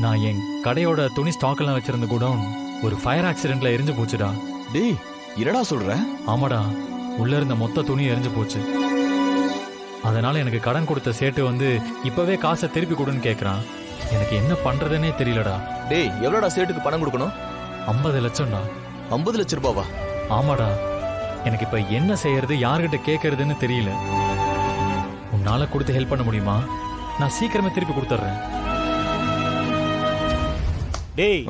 நான் என் கடையோட துணி ஸ்டாக் எல்லாம் வச்சிருந்த கூட ஒரு ஃபயர் ஆக்சிடென்ட்ல எரிஞ்சு போச்சுடா. டேய் என்னடா சொல்ற? ஆமாடா, உள்ள இருந்த மொத்த துணி எரிஞ்சு போச்சு. அதனால எனக்கு கடன் கொடுத்த சேட்டு வந்து இப்பவே காசை திருப்பி கொடுன்னு கேக்குறான். எனக்கு என்ன பண்றதுன்னே தெரியலடா. டேய் எவ்வளோடா சேட்டுக்கு பணம் கொடுக்கணும்? 50 லட்சம்டா. 50 லட்சம் ரூபாவா? ஆமாடா, எனக்கு இப்ப என்ன செய்யறது, யார்கிட்ட கேட்கறதுன்னு தெரியல. உன்னால கொடுத்து ஹெல்ப் பண்ண முடியுமா? நான் சீக்கிரமே திருப்பி கொடுத்துட்றேன். டேய்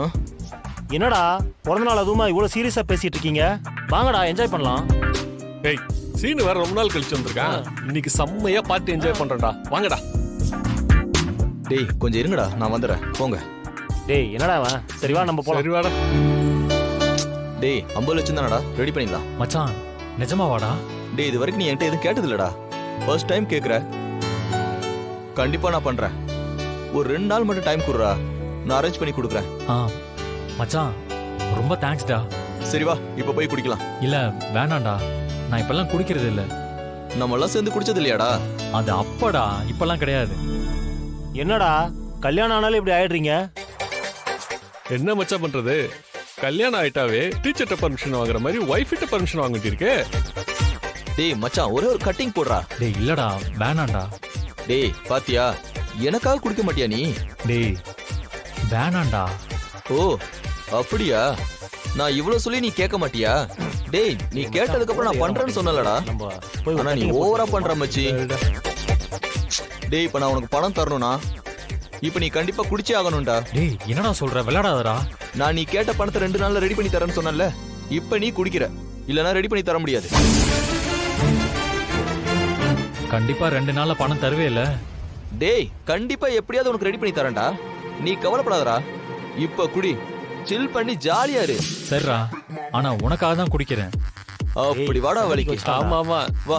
என்னடா பிறந்த நாள் அதுவுமா இவ்வளவு சீரியஸா பேசிட்டு இருக்கீங்க? வாங்கடா என்ஜாய் பண்ணலாம். டேய் சீனு வேற ரொம்ப நாள் கழிச்சு வந்திருக்கான். இன்னைக்கு செம்மையா பார்ட்டி என்ஜாய் பண்றேன்டா. வாங்கடா. டேய் கொஞ்சம் இருங்கடா, நான் வந்துடுறேன். போங்க. டேய் என்னடா அவன்? சரி வா நம்ம போலாம். சரி வாடா. டேய் 50 லட்சம் தானடா, ரெடி பண்ணிடலாம். மச்சான் நிஜமாவாடா? டேய் இது வரைக்கும் நீ என்கிட்ட எதுவும் கேட்டது இல்லடா, ஃபர்ஸ்ட் டைம் கேக்குற. கண்டிப்பா நான் பண்றேன். ஒரு 2 நாள் மட்டும் டைம் கொடுறா, நான் அரேஞ்ச் பண்ணி கொடுக்குறேன். மச்சான் ரொம்ப தேங்க்ஸ்டா. சரி வா இப்ப போய் குடிக்கலாம். இல்ல வேணாண்டா, நான் இப்பெல்லாம் குடிக்கிறது இல்ல. நம்ம எல்லாம் சேர்ந்து குடிச்சது இல்லையாடா? அது அப்படா, இப்பெல்லாம் கிடையாது. என்னடா கல்யாணம் ஆனாலும் இப்படி ஆயிடுறீங்க? என்ன மச்சான் பண்றது? கல்யாணம் ஆயிட்டாவே டீச்சர்ட்ட பர்மிஷன் வாங்குற மாதிரி ஒய்ஃப்ட்ட பர்மிஷன் வாங்கிட்டு இருக்கே. டேய் மச்சான் ஒரே ஒரு கட்டிங் போடுறா. டேய் இல்லடா வேணாண்டா. டேய் பாத்தியா, எனக்காக குடிக்க மாட்டியா நீ? டேய் வேணாண்டா. ஓ அப்படியா? நான் இவ்வளவு சொல்லி நீ கேட்க மாட்டியா? டேய் நீ கேட்டதுக்கு அப்புறம் நான் பண்றேன்னு சொன்னலடா. நம்ம போய் ஆனா நீ ஓவரா பண்ற மச்சி. டேய் இப்ப நான் உனக்கு பணம் தரணும்னா இப்ப நீ கண்டிப்பா குடிச்சே ஆகணும்டா. டேய் என்னடா சொல்ற, விளையாடாதடா. நான் நீ கேட்ட பணத்தை 2 நாள்ல ரெடி பண்ணி தரேன்னு சொன்னல, இப்ப நீ குடிக்கிற, இல்லனா ரெடி பண்ணி தர முடியாது. கண்டிப்பா 2 நாள்ல பணம் தருவே இல்ல. டேய் கண்டிப்பா எப்படியாவது உனக்கு ரெடி பண்ணி தரேன்டா, நீ கவலைப்படாதடா. இப்ப குடி, சில் பண்ணி ஜாலியா இரு. சரிடா, ஆனா உனக்காக தான் குடிக்கிறேன். அப்படி வாடா வலிக்கு. ஆமா ஆமா வா.